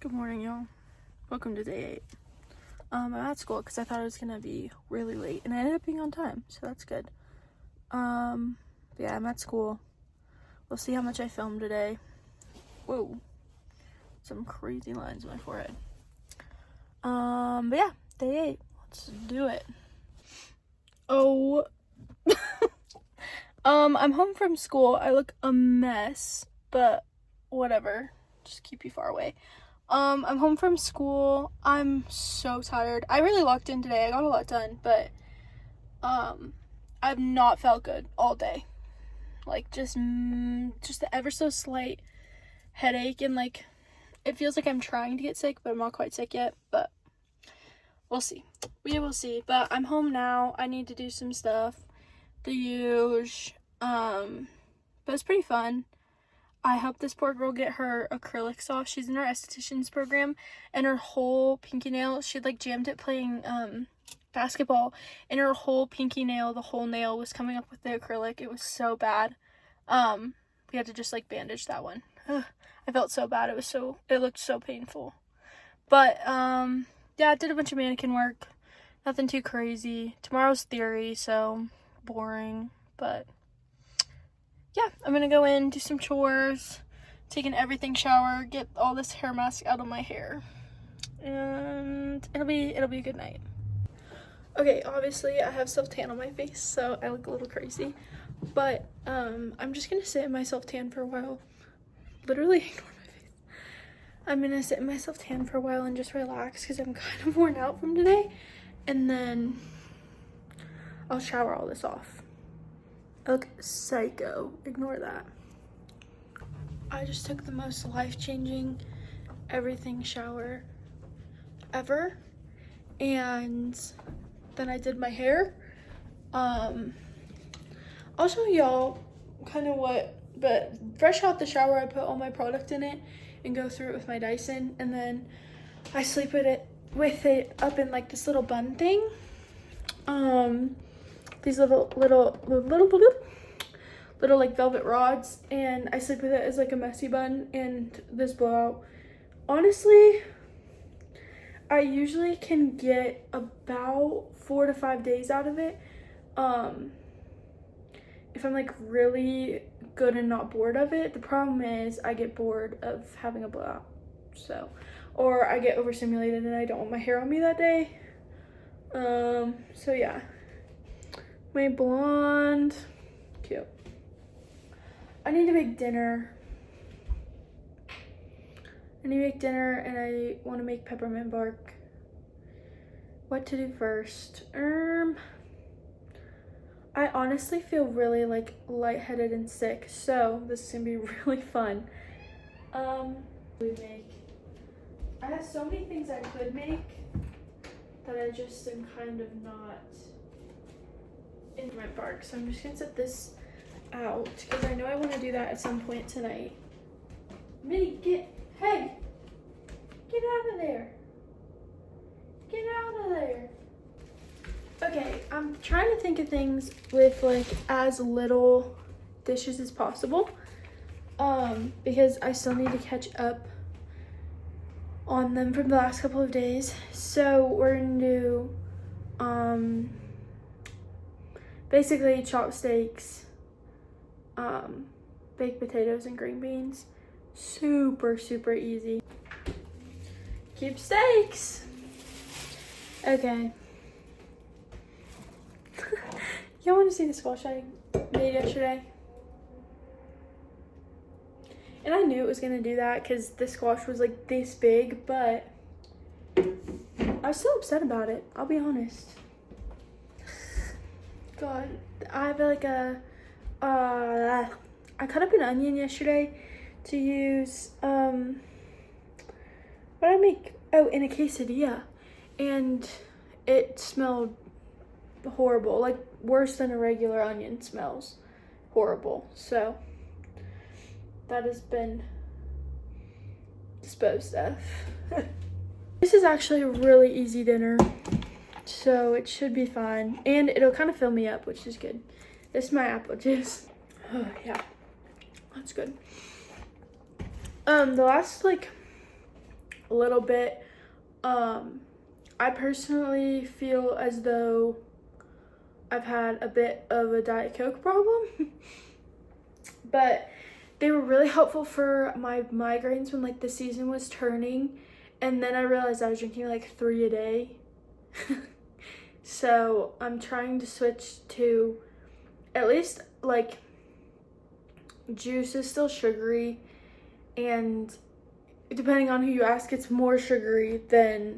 Good morning, y'all. Welcome to day 8. I'm at school because I thought it was gonna be really late, and I ended up being on time, so that's good. Yeah, I'm at school. We'll see how much I filmed today. Whoa, some crazy lines on my forehead. But yeah, day 8. Let's do it. Oh, I'm home from school. I look a mess, but whatever. Just keep you far away. I'm home from school. I'm so tired. I really locked in today. I got a lot done, but I've not felt good all day. Like just the ever so slight headache, and like it feels like I'm trying to get sick, but I'm not quite sick yet. But we'll see. We will see. But I'm home now. I need to do some stuff. The huge. But it's pretty fun. I helped this poor girl get her acrylics off. She's in her esthetician's program, and her whole pinky nail, she'd like jammed it playing basketball, and her whole pinky nail, the whole nail was coming up with the acrylic. It was so bad. We had to just like bandage that one. Ugh, I felt so bad. It looked so painful. But yeah, I did a bunch of mannequin work. Nothing too crazy. Tomorrow's theory, so boring, but yeah, I'm gonna go in, do some chores, take an everything shower, get all this hair mask out of my hair, and it'll be a good night. Okay, obviously I have self-tan on my face, so I look a little crazy, but I'm just gonna sit in my self-tan for a while. Literally ignore my face. I'm gonna sit in my self-tan for a while and just relax because I'm kind of worn out from today, and then I'll shower all this off. I look psycho. Ignore that. I just took the most life-changing everything shower ever, and then I did my hair. I'll show y'all kind of but fresh out the shower, I put all my product in it and go through it with my Dyson, and then I sleep with it up in like this little bun thing. These little like velvet rods, and I sleep with it as like a messy bun and this blowout. Honestly, I usually can get about 4 to 5 days out of it. If I'm like really good and not bored of it. The problem is I get bored of having a blowout, or I get overstimulated and I don't want my hair on me that day. So yeah. My blonde, cute. I need to make dinner. And I want to make peppermint bark. What to do first? I honestly feel really like lightheaded and sick, so this is gonna be really fun. I have so many things I could make that I just am kind of not into my bark, so I'm just gonna set this out because I know I want to do that at some point tonight. Minnie, get out of there. Get out of there. Okay, I'm trying to think of things with like as little dishes as possible, because I still need to catch up on them from the last couple of days. So we're gonna do basically chopped steaks, baked potatoes, and green beans. Super easy. Keep steaks. Okay. Y'all want to see the squash I made yesterday? And I knew it was gonna do that because the squash was like this big, but I was so upset about it, I'll be honest. God, I have like I cut up an onion yesterday to use, what did I make? Oh, in a quesadilla. And it smelled horrible, like worse than a regular onion smells. Horrible. So that has been disposed of. This is actually a really easy dinner, so it should be fine, and it'll kind of fill me up, which is good. This is my apple juice. Oh yeah, that's good. The last like a little bit. I personally feel as though I've had a bit of a Diet Coke problem, but they were really helpful for my migraines when like the season was turning, and then I realized I was drinking like 3 a day. So I'm trying to switch to at least like juice is still sugary, and depending on who you ask, it's more sugary than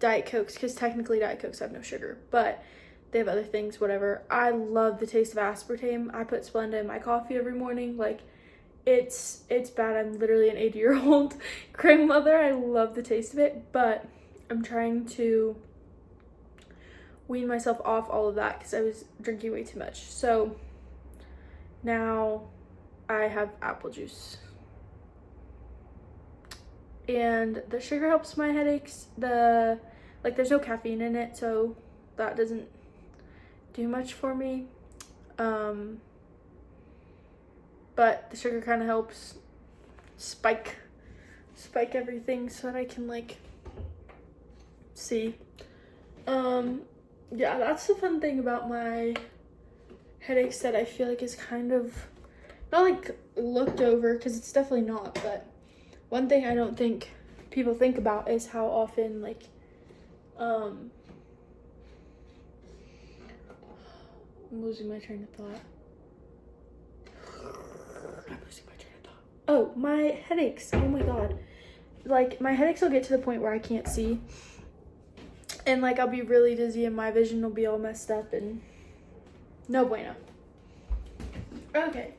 Diet Cokes, because technically Diet Cokes have no sugar, but they have other things, whatever. I love the taste of aspartame. I put Splenda in my coffee every morning. Like, it's bad. I'm literally an 80-year-old grandmother. I love the taste of it, but I'm trying to wean myself off all of that because I was drinking way too much. So now I have apple juice. And the sugar helps my headaches. There's no caffeine in it, so that doesn't do much for me. But the sugar kind of helps spike everything so that I can like see. Yeah, that's the fun thing about my headaches that I feel like is kind of not like looked over, because it's definitely not, but one thing I don't think people think about is how often like I'm losing my train of thought. Oh, my headaches. Oh my god. Like, my headaches will get to the point where I can't see. And, like, I'll be really dizzy and my vision will be all messed up and no bueno. Okay.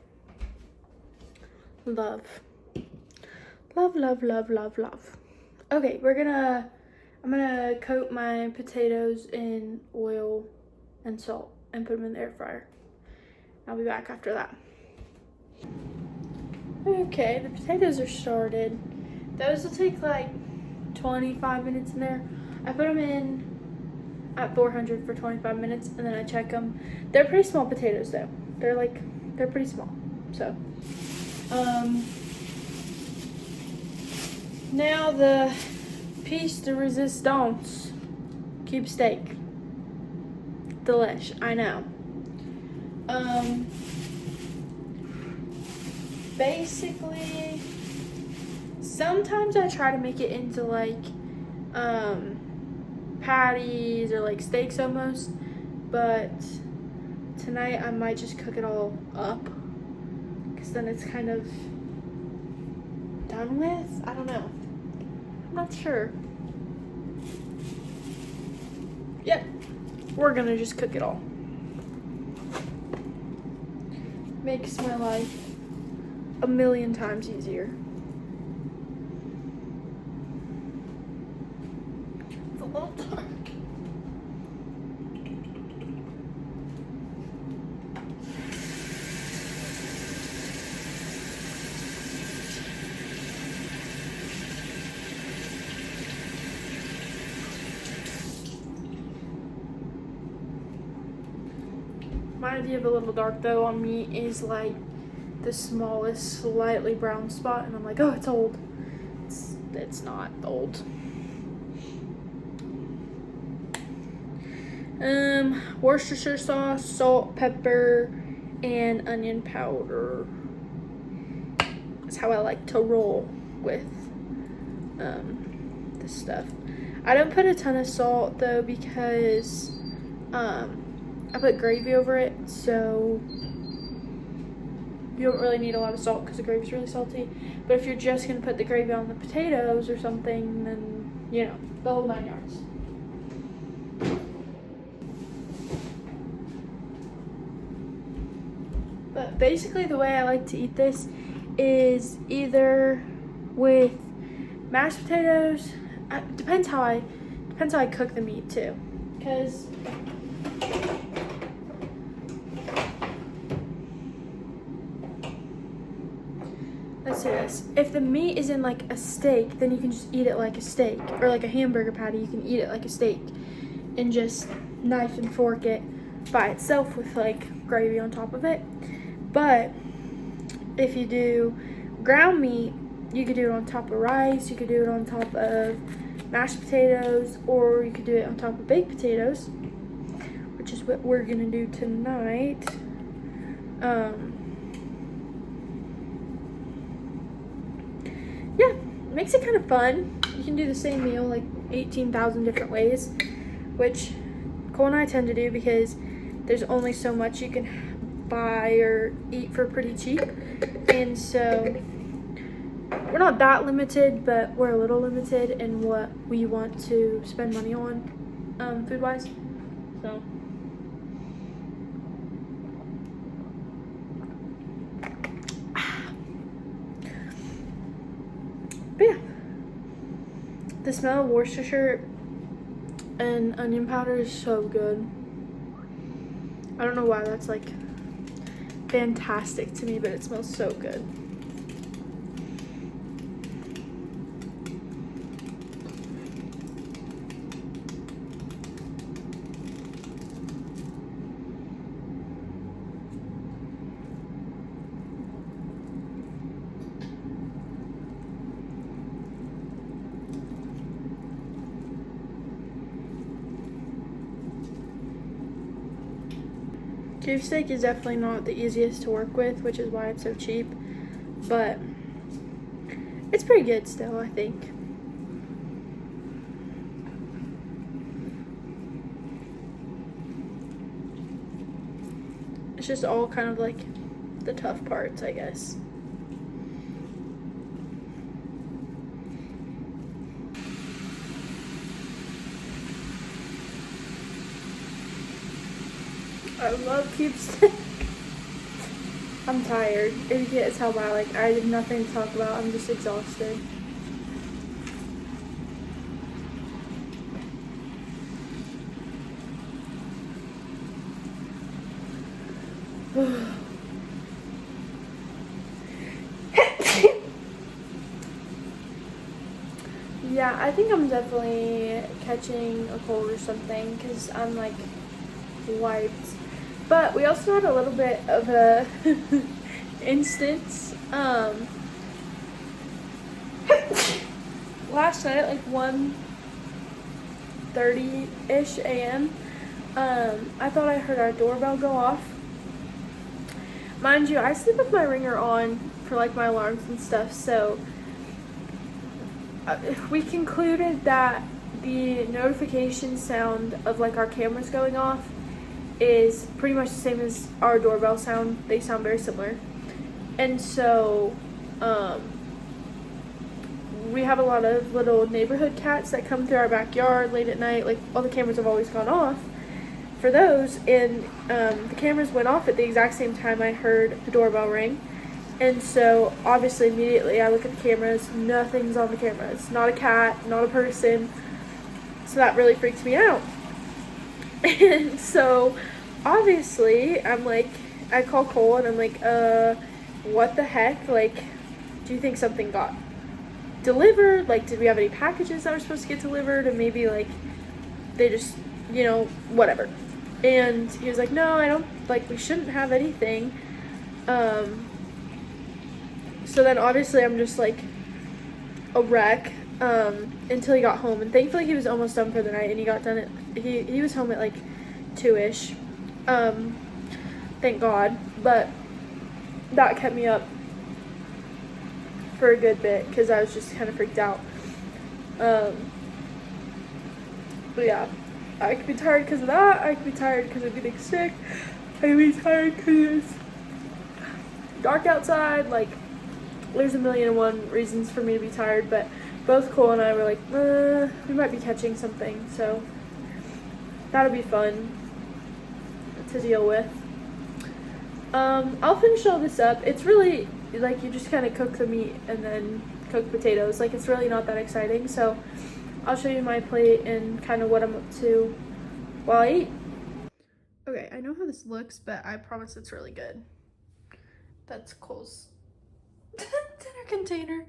Love. Love, love, love, love, love. Okay, I'm gonna coat my potatoes in oil and salt and put them in the air fryer. I'll be back after that. Okay, the potatoes are started. Those will take like 25 minutes in there. I put them in at 400 for 25 minutes and then I check them. They're pretty small potatoes though. They're pretty small. So, now the piece de resistance, cube steak. Delish, I know. Basically, sometimes I try to make it into like patties or like steaks almost, but tonight I might just cook it all up because then it's kind of done with. I don't know. I'm not sure. Yep, we're gonna just cook it all. Makes my life a million times easier. It's a little dark. My idea of a little dark though on me is like the smallest slightly brown spot, and I'm like, oh, it's old. It's not old. Worcestershire sauce, salt, pepper, and onion powder. That's how I like to roll with this stuff. I don't put a ton of salt though because I put gravy over it, so you don't really need a lot of salt because the gravy's really salty. But if you're just going to put the gravy on the potatoes or something, then, you know, the whole 9 yards. But basically the way I like to eat this is either with mashed potatoes. Depends how I cook the meat too, because let's do this. If the meat is in like a steak, then you can just eat it like a steak, or like a hamburger patty, you can eat it like a steak and just knife and fork it by itself with like gravy on top of it. But if you do ground meat, You could do it on top of rice, you could do it on top of mashed potatoes, or you could do it on top of baked potatoes, which is what we're gonna do tonight. Yeah, makes it kind of fun. You can do the same meal like 18,000 different ways, which Cole and I tend to do because there's only so much you can buy or eat for pretty cheap. And so we're not that limited, but we're a little limited in what we want to spend money on, food-wise. So but yeah, the smell of Worcestershire and onion powder is so good. I don't know why that's like fantastic to me, but it smells so good. Cube steak is definitely not the easiest to work with, which is why it's so cheap, but it's pretty good still, I think. It's just all kind of like the tough parts, I guess. I love cube steak. I'm tired. If you can't tell by, like, I did nothing to talk about. I'm just exhausted. Yeah, I think I'm definitely catching a cold or something because I'm like wiped. But we also had a little bit of a instance last night at like 1:30-ish a.m. I thought I heard our doorbell go off. Mind you, I sleep with my ringer on for like my alarms and stuff, so we concluded that the notification sound of like our cameras going off is pretty much the same as our doorbell sound. They sound very similar. And so we have a lot of little neighborhood cats that come through our backyard late at night. Like, all the cameras have always gone off for those, and the cameras went off at the exact same time I heard the doorbell ring. And so obviously immediately I look at the cameras, nothing's on the cameras, not a cat, not a person. So that really freaks me out. And so obviously I'm like, I call Cole and I'm like, what the heck? Like, do you think something got delivered? Like, did we have any packages that were supposed to get delivered? And maybe like they just, you know, whatever. And he was like, no, I don't, like, we shouldn't have anything. So then obviously I'm just like a wreck until he got home, and thankfully he was almost done for the night, and he got done at he was home at like 2-ish. Thank God. But that kept me up for a good bit because I was just kind of freaked out. But yeah, I could be tired because of that. I could be tired because of getting sick. I could be tired because it's dark outside. Like, there's 1,000,001 reasons for me to be tired, but both Cole and I were like, we might be catching something, so that'll be fun to deal with. I'll finish all this up. It's really, like, you just kind of cook the meat and then cook potatoes. Like, it's really not that exciting, so I'll show you my plate and kind of what I'm up to while I eat. Okay, I know how this looks, but I promise it's really good. That's Cole's dinner container.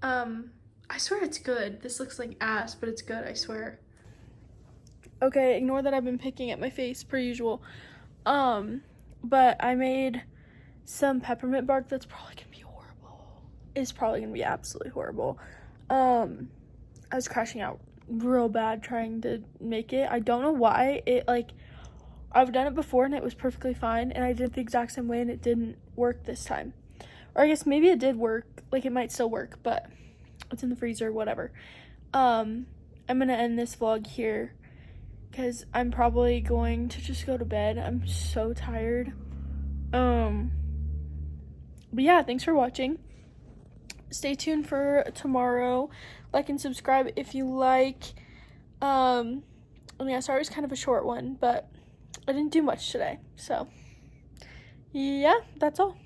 I swear it's good. This looks like ass, but it's good, I swear. Okay, ignore that I've been picking at my face per usual. But I made some peppermint bark that's probably gonna be horrible. is probably gonna be absolutely horrible. I was crashing out real bad trying to make it. I don't know why. It, like, I've done it before and it was perfectly fine, and I did it the exact same way and it didn't work this time. Or I guess maybe it did work. Like, it might still work, but it's in the freezer, whatever. I'm gonna end this vlog here because I'm probably going to just go to bed. I'm so tired. But yeah, thanks for watching. Stay tuned for tomorrow. Like and subscribe if you like. I mean, sorry, it's kind of a short one, but I didn't do much today. So, yeah, that's all.